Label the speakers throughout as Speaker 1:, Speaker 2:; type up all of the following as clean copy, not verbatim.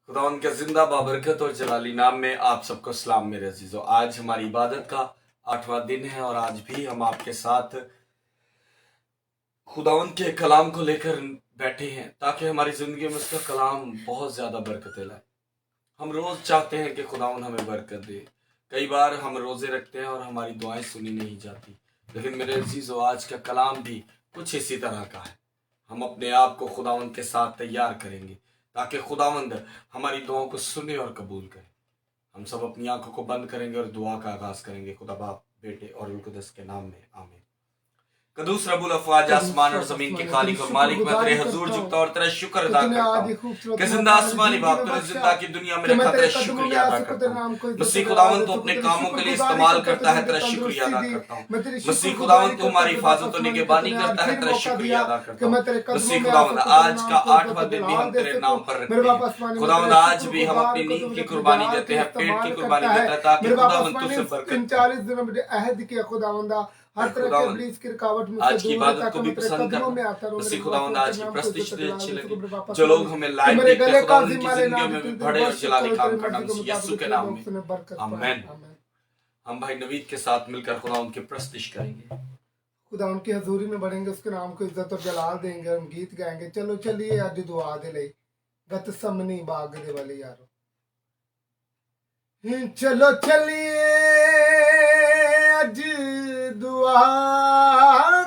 Speaker 1: खुदावंद का जिंदा बाबरकत और जलाली नाम में आप सबको सलाम मेरे अजीजों। आज हमारी इबादत का 8वां दिन है और आज भी हम आपके साथ खुदावंद के कलाम को लेकर बैठे हैं ताकि हमारी जिंदगी में उसका कलाम बहुत ज्यादा बरकत लाए। हम रोज चाहते हैं कि खुदावंद हमें बरकत दे। कई बार हम रोजे रखते हैं और हमारी दुआएं सुनी नहीं जाती, लेकिन मेरे अजीजों आज का कलाम भी कुछ इसी तरह का है। हम अपने आप को खुदावंद के साथ तैयार करेंगे ताकि खुदावंद हमारी दुआओं को सुने और कबूल करे। हम सब अपनी आंखों को बंद करेंगे और दुआ का आगाज करेंगे। खुदा बाप, बेटे और रूह कुद्दूस के नाम में, आमीन। कदूस रब्बुल अफवाज, आसमान और जमीन के खालिक और मालिक, मैं तेरे हजूर झुकता और तेरा शुक्र अदा करता हूं कि जिंदा आसमानी बाप तूने जिंदा की दुनिया में रखा, तेरा शुक्रिया अदा करता हूं। मसीह खुदावंद तू अपने कामों के लिए इस्तेमाल करता है, तेरा शुक्रिया अदा करता हूं। मसीह खुदावंद तू हमारी हिफाजत और निगहबानी करता है, तेरा शुक्रिया अदा करता हूं। मसीह खुदावंद आज का 8वां दिन भी हम तेरे नाम पर रखते हैं। खुदावंद आज भी हम अपनी नींद की कुर्बानी देते हैं, पेट की कुर्बानी देते हैं ताकि खुदावंद तुझसे बरकत
Speaker 2: 40 दिनों में अहद किया खुदावंदा, हर तरह के इब्लीस की रुकावट मुझसे
Speaker 1: आज की
Speaker 2: दूर
Speaker 1: इबादत
Speaker 2: रखा,
Speaker 1: को भी
Speaker 2: मेरे
Speaker 1: पसंद
Speaker 2: कदमों में
Speaker 1: करना।
Speaker 2: आता रहो।
Speaker 1: मसीह खुदावंद आज की प्रस्तुति तुझे अच्छी लगी।
Speaker 2: जो
Speaker 1: जो लोग हमें लाइव
Speaker 2: मेरे
Speaker 1: देखते
Speaker 2: गले
Speaker 1: हैं
Speaker 2: का
Speaker 1: खुदा उनकी जिंदगियों में भी बड़े और जलाली काम करना मसीह यीशु के नाम में, आमीन। हम भाई नवीद के साथ मिलकर खुदा उनकी प्रस्तुति करेंगे,
Speaker 2: खुदा उनकी हजूरी में बढ़ेंगे, उसके नाम को इज्जत और जलाल देंगे, हम गीत गाएंगे। चलो चलिए अज दुआ दे लई गत समनी बाग दे वाले यारो, चलो चलिए अज दुआ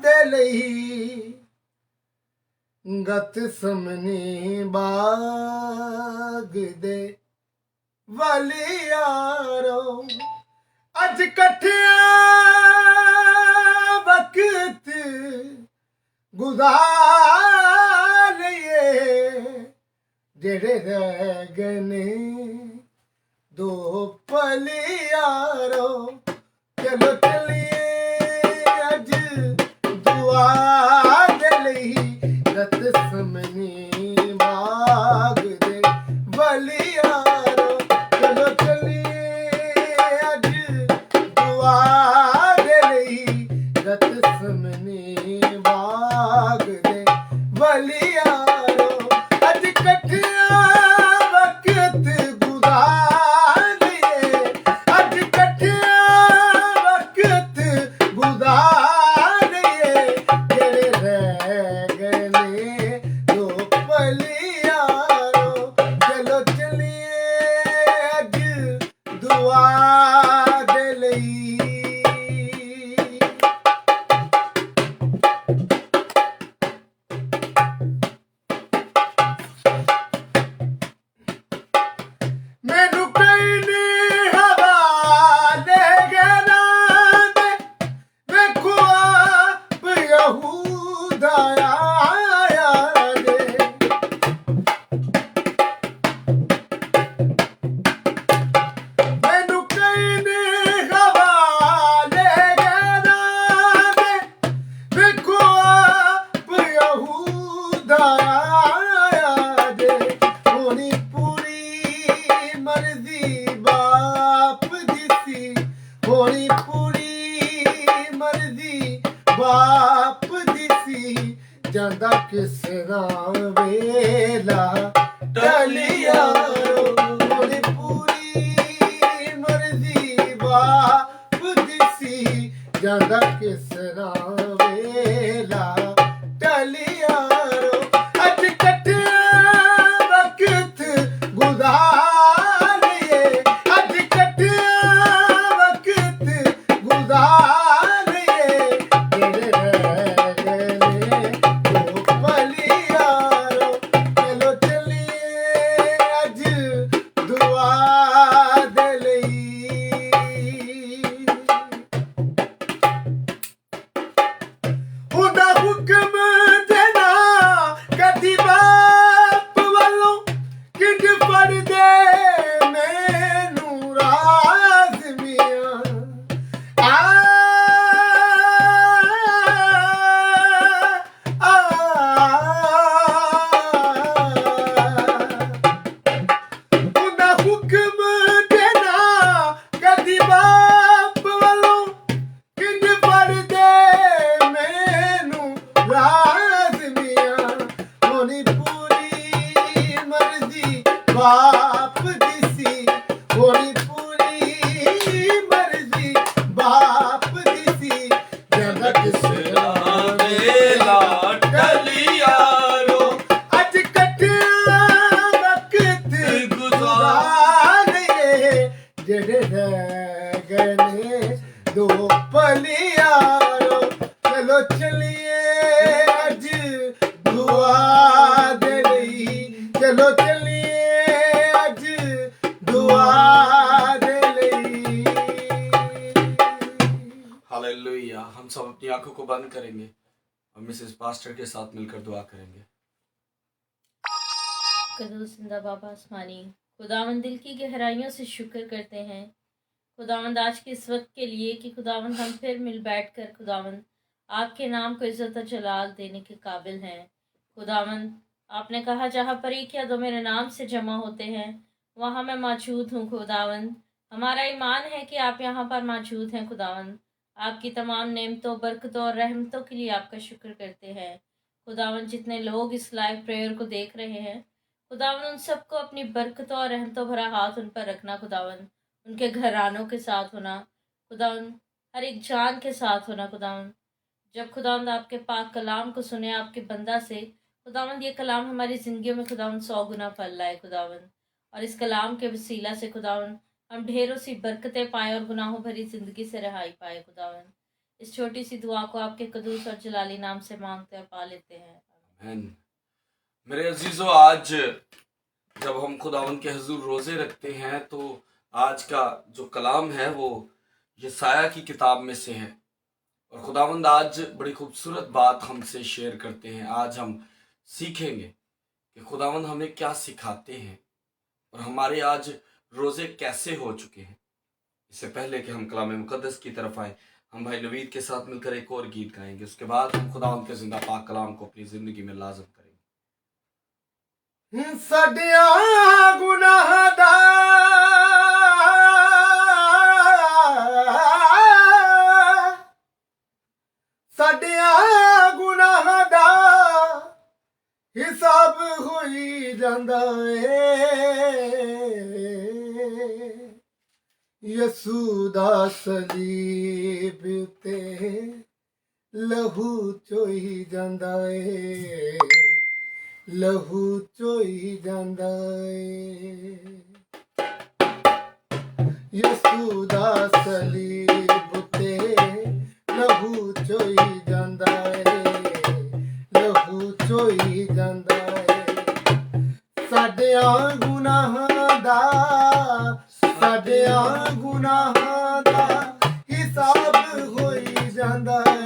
Speaker 2: दे लई गत समनी बाग दे वाले यारो, अज कठिया वक्त गुजार लिए, जेड़े रह गए ने दो पल यारो। चलो चलिए अज दुआ दे लई गत समनी बाग दे वाले यारो, चलो चलिए अज दुआ दे लई गत समनी बाग दे वाले यारो, अज कठिया वक्त गुजार लिए, अज कठिया वक्त गुजार लिए, जेड़े रह गए ने दो पल यारो। चलो चलिए अज दुआ दे लई। मैनू कई नी हवाले गना दे, वेखो आप यहूदा आया दे, मैनू कई नी हवाले गना दे, वेखो आप यहूदा आया दे, होनी पूरी मर्जी बाप दी सी, होनी पूरी मर्जी बाप दी सी, जांदा किस नाम वेला टलिया, होनी पूरी मर्जी बाप दी सी, जांदा किस नाम वेला टलिया, अज कठिया वक्त गुजार लिए, अज कठिया वक्त गुजार लिए, जेड़े रह गए ने दो पल यारो। चलो चलिए अज दुआ दे लई। बाप दी सी होनी पूरी मर्जी बाप दी सी जग किसरा
Speaker 1: वेला टलियारो
Speaker 2: अज कटिया वक्त गुजारे जेड़े रह गए ने दो पलियारो चलो चलिए अज दुआ दे लई चलो चलिए अज दुआ दे लई
Speaker 1: हालेलुया। हम सब अपनी आंखों को बंद करेंगे और मिसेस पास्टर के साथ मिलकर दुआ करेंगे।
Speaker 3: कदूस जिंदा बाबा आसमानी खुदावंद दिल की गहराइयों से शुक्र करते हैं खुदावंद आज के इस वक्त के लिए कि खुदावंद हम फिर मिल बैठकर खुदावंद आपके नाम को इज्जत और जलाल देने के काबिल हैं। खुदावंद आपने कहा जहाँ पर एक या दो मेरे नाम से जमा होते हैं वहाँ मैं मौजूद हूँ। खुदावंद हमारा ईमान है कि आप यहाँ पर मौजूद हैं। खुदावंद आपकी तमाम नेमतों बरकतों और रहमतों के लिए आपका शुक्र करते हैं। खुदावंद जितने लोग इस लाइव प्रेयर को देख रहे हैं खुदावंद उन सबको अपनी बरकतों और रहमतों भरा हाथ उन पर रखना। खुदावंद उनके घरानों के साथ होना खुदावंद हर एक जान के साथ होना। खुदावंद जब खुदावंद आपके पाक कलाम को सुने आपके बंदा से खुदावंद ये कलाम हमारी ज़िंदगियों में खुदावंद 100 गुना फल लाए खुदावंद और इस कलाम के वसीला से खुदावंद हम ढेरों सी बरकतें पाएँ और गुनाहों भरी ज़िंदगी से रिहाई पाए। खुदावंद इस छोटी सी दुआ को आपके कदूस और जलाली नाम से मांगते और पा लेते हैं।
Speaker 1: आमीन। मेरे अजीजों, आज जब हम खुदावंद के हुजूर रोज़े रखते हैं तो आज का जो कलाम है वो यसाया की किताब में से है और खुदावंद आज बड़ी खूबसूरत बात हमसे शेयर करते हैं। आज हम सीखेंगे कि खुदावंद हमें क्या सिखाते हैं और हमारे आज रोज़े कैसे हो चुके हैं। इससे पहले कि हम कलाम मुकद्दस की तरफ आए, हम भाई नवीद के साथ मिलकर एक और गीत गाएंगे। उसके बाद हम खुदावंद के जिंदा पाक कलाम को अपनी ज़िंदगी में लाज़िम करेंगे।
Speaker 2: सडिया गुनाह दा सडिया गुनाह दा हिसाब होई जांदा ए यसू दा सलीब ते लहू चोई जांदा ए लहू चोई जांदा ए यसू दा सलीब ते लहू चोई जांदा ए लहू चोई जांदा ए साडियां गुनाहां दा हिसाब होई जांदा ए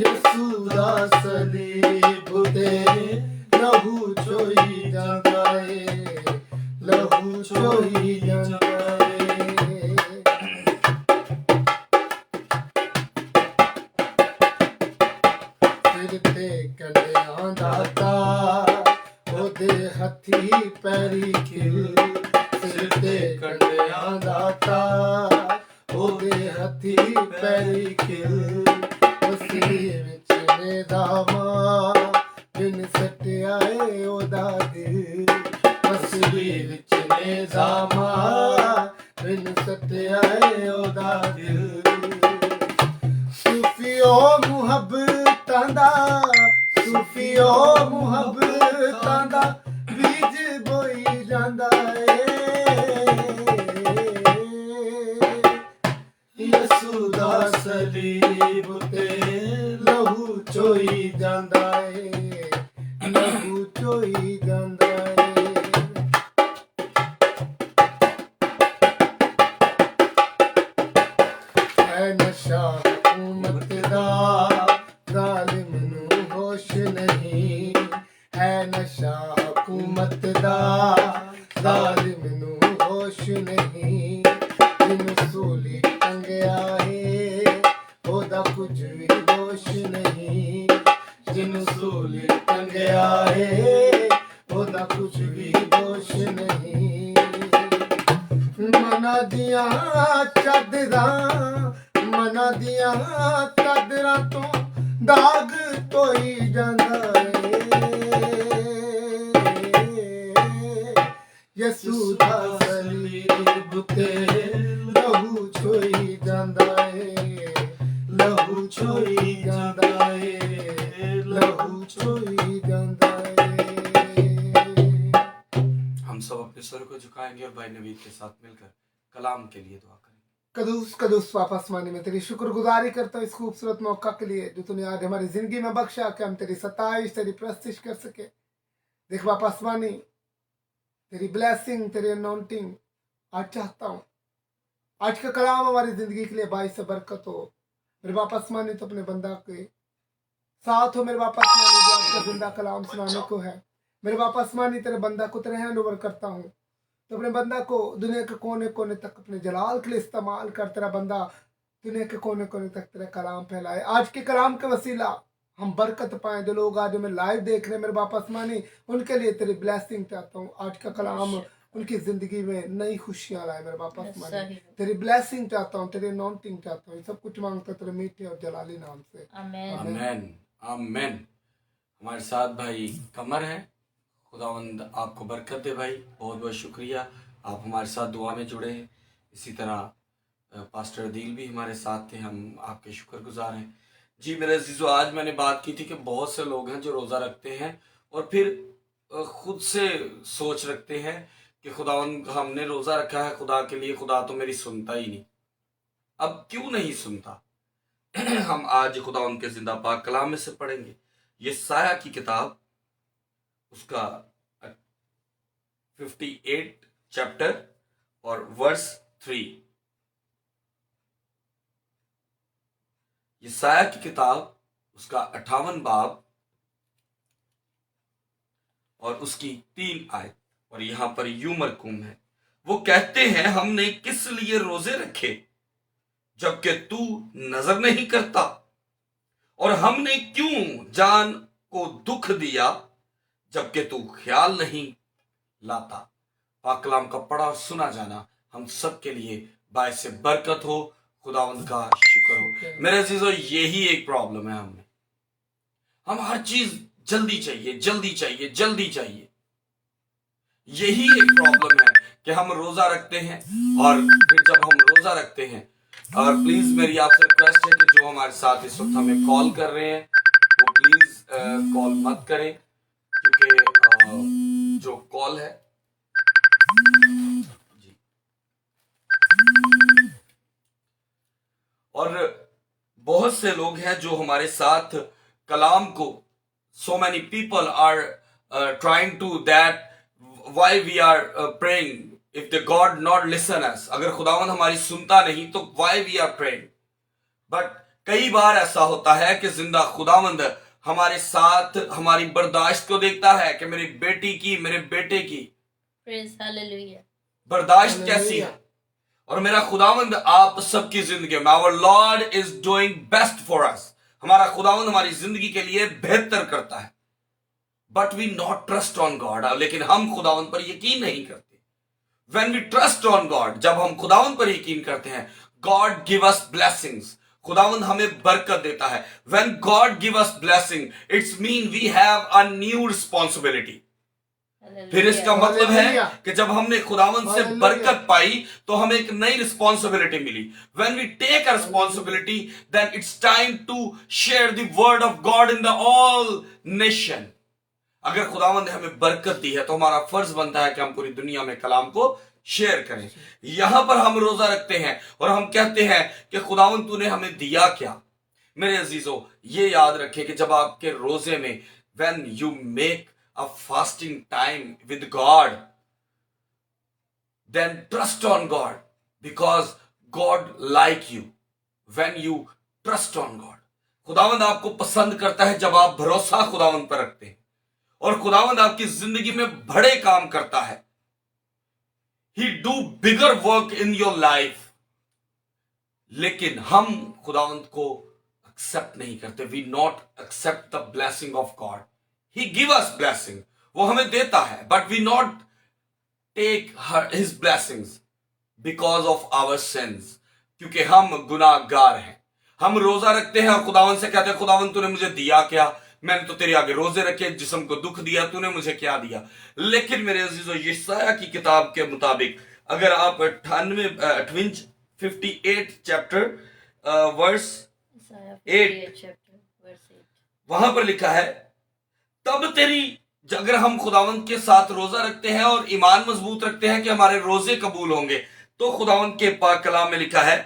Speaker 2: यसू दा सलीब ते लहू चोई जांदा ए लहू चोई जांदा ए सिर ते कंडियां दा तार ओदे हथी पैरी खिल सिर ते कंडियां दा तार ओदे हथी पैरी खिल उसी विच मेरा मां बिन सटिया ए ओदा दिल उसी विच मेरा मां बिन सटिया ए ओदा दिल सूफियो मुहब्बतां दा सूफियो मुहब्बतां दा बीज बोई जांदा यसू दा सलीब ते लहू चोई जांदा ए लहू चोई जांदा ए नशा हुकूमत दा जालिम नू होश नहीं है नशा हुकूमत दा जालिम नू होश नहीं जिन सूली टंगया है ओदा कुछ भी होश नहीं जिन सूली टंगया है ओदा कुछ भी होश नहीं मना दिया चादरां तो दाग धोई जांदा ए कोई जांदा है।
Speaker 1: हम सब अपने सर को झुकाएंगे और भाई नवीद के साथ मिलकर कलाम के लिए दुआ करेंगे।
Speaker 2: कदूस कदूस पापा आसमानी में तेरी शुक्रगुजारी करता हूँ इस खूबसूरत मौका के लिए जो तूने आज हमारी जिंदगी में बख्शा कि हम तेरी सताइश तेरी प्रस्तिश कर सके। देख पापा आसमानी, तेरी ब्लेसिंग तेरी अनॉइंटिंग आज चाहता हूँ, आज का कलाम हमारी जिंदगी के लिए बाइस से बरकत हो। मेरे बाप आसमानी तो अपने बंदा के साथ हो। मेरे बाप आसमानी जो आपका जिंदा कलाम सुनाने को है, मेरे बाप आसमानी तेरे बंदा को तेरे हैंड ओवर करता हूँ, तो अपने बंदा को दुनिया के कोने कोने तक अपने जलाल के लिए इस्तेमाल कर। तेरा बंदा दुनिया के कोने कोने तक तेरा कलाम फैलाए। आज के कलाम के वसीला हम बरकत पाएं। जो लोग आज हमें लाइव देख रहे हैं मेरे बाप आसमानी, उनके लिए तेरी ब्लेसिंग चाहता हूँ। आज का कलाम उनकी जिंदगी में नई खुशियां लाए मेरे बाप आसमानी। तेरी ब्लेसिंग चाहता हूँ, तेरी अनॉइंटिंग चाहता हूँ। सब कुछ मांगता तेरे मीठे और जलाली नाम से,
Speaker 1: आमेन आमेन। हमारे साथ भाई कमर है, खुदावंद आपको बरकत दे भाई। बहुत बहुत शुक्रिया, आप हमारे साथ दुआ में जुड़े हैं। इसी तरह पास्टर दिल भी हमारे साथ थे, हम आपके शुक्रगुजार हैं। जी मेरे अजीजो, आज मैंने बात की थी कि बहुत से लोग हैं जो रोज़ा रखते हैं और फिर खुद से सोच रखते हैं कि खुदावंद हमने रोज़ा रखा है खुदा के लिए, खुदा तो मेरी सुनता ही नहीं। अब क्यों नहीं सुनता? हम आज खुदावंद के जिंदा पाक कलाम में से पढ़ेंगे। यशायाह की किताब उसका 58 चैप्टर और वर्स 3। यशायाह की किताब उसका 58 बाब और उसकी 3 आयत, और यहां पर यूं मरकूम है। वो कहते हैं हमने किस लिए रोजे रखे जबकि तू नजर नहीं करता, और हमने क्यों जान को दुख दिया जबकि तू ख्याल नहीं लाता। पाक कलाम का पढ़ा और सुना जाना हम सब के लिए बायस से बरकत हो। खुदावंद का शुक्र हो। मेरे अजीजों, यही एक प्रॉब्लम है हमें, हम हर चीज जल्दी चाहिए जल्दी चाहिए जल्दी चाहिए। यही एक प्रॉब्लम है कि हम रोजा रखते हैं और फिर जब हम रोजा रखते हैं, और प्लीज मेरी आपसे रिक्वेस्ट है कि जो हमारे साथ इस वक्त हमें कॉल कर रहे हैं वो प्लीज कॉल मत करें, क्योंकि जो कॉल है जी, और बहुत से लोग हैं जो हमारे साथ कलाम को, so many people are trying to that why we are praying if the God not listen us। अगर खुदावन हमारी सुनता नहीं तो why we are praying। But कई बार ऐसा होता है कि जिंदा खुदावंद हमारे साथ हमारी बर्दाश्त को देखता है कि मेरी बेटी की, मेरे बेटे की बर्दाश्त कैसी है, और मेरा खुदावंद आप सबकी जिंदगी में, our lord is doing best for us. हमारा खुदावंद हमारी जिंदगी के लिए बेहतर करता है। But we not trust on God, लेकिन हम खुदावंद पर यकीन नहीं करते। When we trust on God, जब हम खुदावंद पर यकीन करते हैं, God give us blessings, खुदावंद हमें बरकत देता है। When God give us blessing, it's mean we have a new responsibility। फिर इसका मतलब है कि जब हमने खुदावंद से बरकत पाई तो हमें एक नई रिस्पॉन्सिबिलिटी मिली। When we take a responsibility, then it's time to share the word of God in the all nation। अगर खुदावंद ने हमें बरकत दी है तो हमारा फर्ज बनता है कि हम पूरी दुनिया में कलाम को शेयर करें। यहां पर हम रोजा रखते हैं और हम कहते हैं कि खुदावंद तूने हमें दिया क्या। मेरे अजीजों, ये याद रखें कि जब आपके रोजे में when you make a fasting time with God, then trust on God because God like you when you trust on God। खुदावंद आपको पसंद करता है जब आप भरोसा खुदावंद पर रखते हैं, और खुदावंद आपकी जिंदगी में बड़े काम करता है। He do bigger work in your life। लेकिन हम खुदावंद को एक्सेप्ट नहीं करते। We not accept the blessing of God। He give us blessing, वो हमें देता है, but we not take his blessings because of our sins, क्योंकि हम गुनाहगार हैं। हम रोजा रखते हैं और खुदावंद से कहते हैं खुदावंद तूने मुझे दिया क्या, मैंने तो तेरे आगे रोजे रखे, जिस्म को दुख दिया, तूने मुझे क्या दिया। लेकिन मेरे अजीजों, यशायाह की किताब के मुताबिक अगर आप 58 चैप्टर वर्स 8, वहां पर लिखा है तब तेरी, अगर हम खुदावंद के साथ रोजा रखते हैं और ईमान मजबूत रखते हैं कि हमारे रोजे कबूल होंगे, तो खुदावंद के पाक कलाम में लिखा है,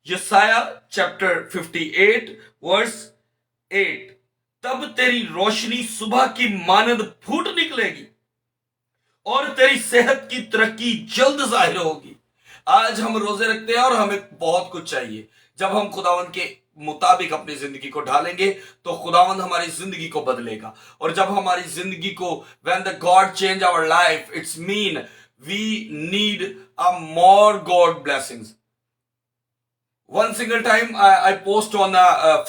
Speaker 1: यसाया चैप्टर 58 वर्स 8, तब तेरी रोशनी सुबह की मानंद फूट निकलेगी और तेरी सेहत की तरक्की जल्द जाहिर होगी। आज हम रोजे रखते हैं और हमें बहुत कुछ चाहिए। जब हम खुदावंद के मुताबिक अपनी जिंदगी को ढालेंगे तो खुदावंद हमारी जिंदगी को बदलेगा। और जब हमारी जिंदगी को, when the God change our life, it's mean we need a more God blessings. One single time I post on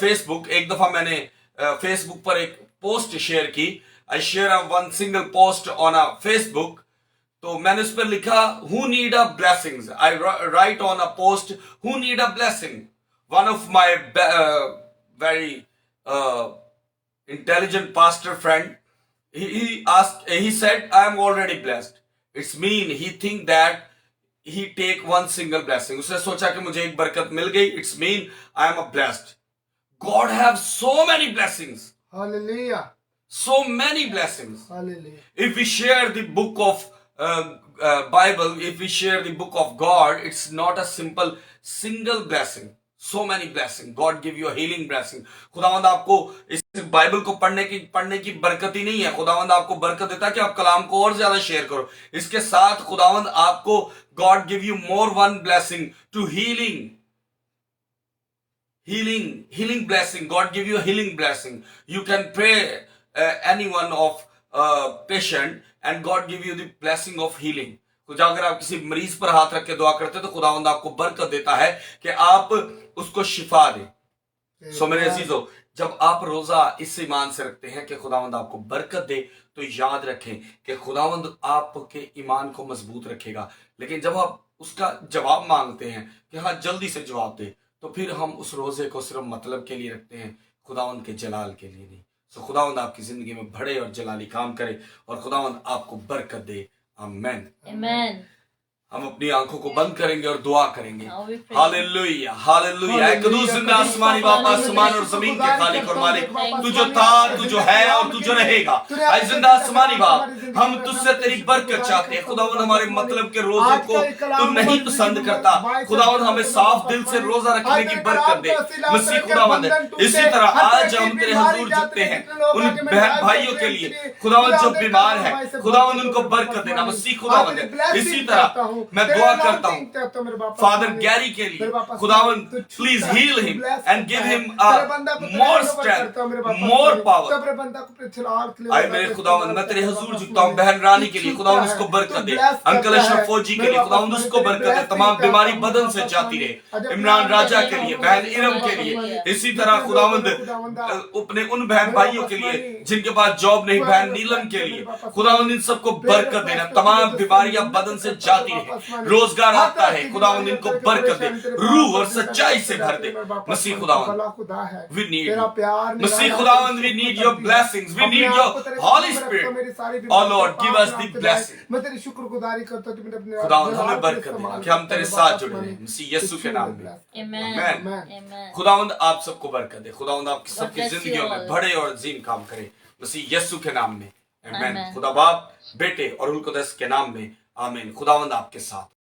Speaker 1: Facebook, एक दफा मैंने फेसबुक पर एक पोस्ट शेयर की। I share a one single post on a Facebook, तो मैंने उस पर लिखा who need a blessings. I write on a post who need a blessing. One of my very intelligent pastor friend, he said, I am already blessed. It's mean he think that he take one single blessing. उसने सोचा कि मुझे एक बरकत मिल गई. It's mean I am a blessed. God have so many blessings.
Speaker 2: Hallelujah.
Speaker 1: So many blessings.
Speaker 2: Hallelujah.
Speaker 1: If we share the book of Bible, if we share the book of God, it's not a simple single blessing. So many blessings. God give you a healing blessing. खुदावंद आपको इस Bible को पढ़ने की बरकत ही नहीं है। खुदावंद आपको बरकत देता है कि आप कलाम को और ज्यादा शेयर करो। इसके साथ खुदावंद आपको God give you more one blessing to healing blessing. God give you a healing blessing. You can pray anyone of patient and God give you the blessing of healing. तो अगर आप किसी मरीज पर हाथ रख के दुआ करते हैं तो खुदावंद आपको बरकत देता है कि आप उसको शिफा दे। सो मेरे अजीजों, जब आप रोजा इस ईमान से रखते हैं कि खुदावंद आपको बरकत दे, तो याद रखें कि खुदावंद आपके ईमान को मजबूत रखेगा। लेकिन जब आप उसका जवाब मांगते हैं कि हाँ जल्दी से जवाब दे, तो फिर हम उस रोजे को सिर्फ मतलब के लिए रखते हैं, खुदावंद के जलाल के लिए नहीं। सो खुदावंद आपकी जिंदगी में बड़े और जलाली काम करे और खुदावंद आपको बरकत दे। आमेन।
Speaker 3: Amen.
Speaker 1: हम अपनी आंखों को बंद करेंगे और दुआ करेंगे।
Speaker 3: Now we pray.
Speaker 1: Hallelujah, hallelujah. ऐ कदूस जिंदा आसमानी बाबा, आसमान और जमीन के खालिक और मालिक, तू जो था, तू जो है और तू जो रहेगा। ऐ जिंदा आसमानी बाप, हम तुझसे तेरी बरकत चाहते हैं। खुदावंद हमारे मतलब के रोजों को तू नहीं पसंद करता। खुदावंद हमें साफ दिल से रोजा रखने की बरकत दे। मसीह खुदावंद, इसी तरह आज हम तेरे हुजूर झुकते हैं उन बहन भाइयों के लिए खुदावंद जो बीमार है, खुदावंद उनको बरकत देना। मसीह खुदावंद, इसी तरह मैं दुआ करता हूँ फादर गैरी के लिए, खुदावंद please heal him and give him more strength, more power. आए मेरे खुदावंद, मैं तेरे हुजूर झुकता हूँ बहन रानी के लिए, खुदावंद उसको बरकत दे। अंकल अशरफ फौजी के लिए, खुदावंद उसको बरकत दे। तमाम बीमारी बदन से जाती रहे। इमरान राजा के लिए, बहन इरम के लिए, इसी तरह खुदावंद अपने उन बहन भाइयों के लिए जिनके पास जॉब नहीं, बहन नीलम के लिए, खुदावंद इन सबको बरकत देना। तमाम बीमारियां बदन से जाती रहे, रोजगार आता है, खुदावंद इनको बरकत दे, रूह और सच्चाई से भर दे। मसीह खुदावंद, वी नीड मसीह खुदावंद, we need your blessings, we need your holy spirit. O Lord give us the blessing.
Speaker 2: मैं तेरी शुक्रगुजारी करता हूं कि मैंने अपने
Speaker 1: खुदावंद हमें बरकत देना कि हम तेरे साथ जुड़े रहें, मसीह यीशु के नाम में।
Speaker 3: Amen.
Speaker 1: आमीन। खुदावंद आप सबको बरकत दे। खुदावंद आपकी सबकी जिंदगियों में बड़े और अजीम काम करे, मसीह यीशु के नाम में। आमीन। खुदा बाप, बेटे और रूह कुदस के नाम में। आमीन। खुदावंद आपके साथ।